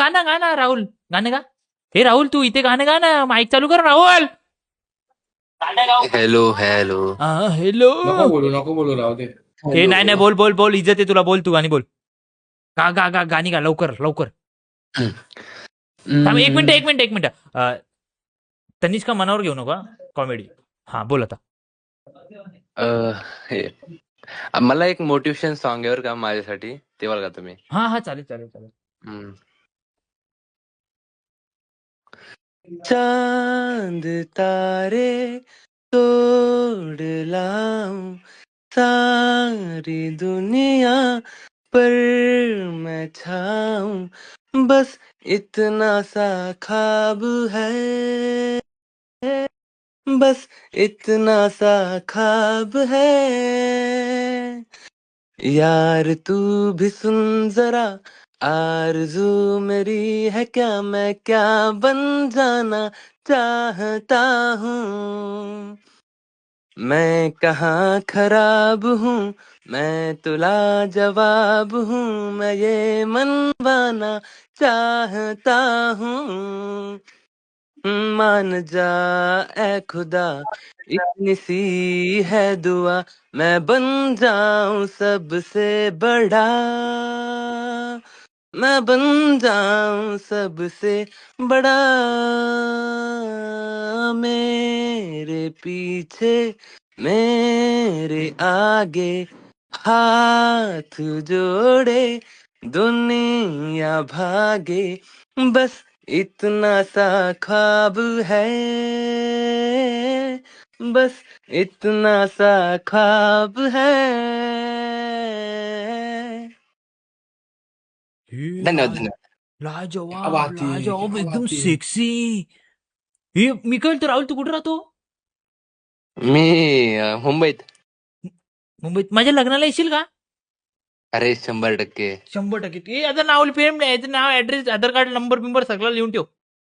गाणं गा ना राहुल, गाणं गा. हे राहुल तू इथे गाणं गा ना, माईक चालू कर राहुल. Hello hello. हॅलो. नको बोलू राहू दे. हे नाही नाही, बोल बोल बोल, इज्जत आहे तुला, बोल तू गाणी बोल. गा गा गा, गाणी गा लवकर लवकर. थांब एक मिनिट एक मिनिट एक मिनिट. तनिष्का मनावर घेऊ नका कॉमेडी. हा बोल आता. मला एक मोटिवेशन सॉन्ग आहे बरं का माझ्यासाठी, ते बघा तुम्ही. हा हा चालेल चालेल चालेल. हम्म. चांद तारे तोड़ लाऊं, सारी दुनिया पर मैं छाऊं, बस इतना सा ख्वाब है, बस इतना सा ख्वाब है, यार तू भी सुन जरा, आरज़ू मेरी है क्या, मैं क्या बन जाना चाहता हूँ, मैं कहाँ खराब हूँ, मैं तो लाजवाब हूँ, मैं ये मनवाना चाहता हूँ, मान जा ए खुदा, इतनी सी है दुआ, मैं बन जाऊं सबसे बड़ा, मैं बन जाऊं सबसे बड़ा, मेरे पीछे मेरे आगे हाथ जोड़े दुनिया भागे, बस इतना सा ख्वाब है, बस इतना सा ख्वाब है. धन्यवाद धन्यवाद. क्या लाजवाब बात है, लाजवाब, क्या एकदम बात है. सेक्सी. हे मी कळलं राहुल, तू कुठे राहतो? मी मुंबईत. मुंबईत. माझ्या लग्नाला येशील का? अरे 100%. 100%. याचं नाव फेम नाही, याचं नाव, ऍड्रेस, आधार कार्ड नंबर बिंबर सगळं लिहून ठेव.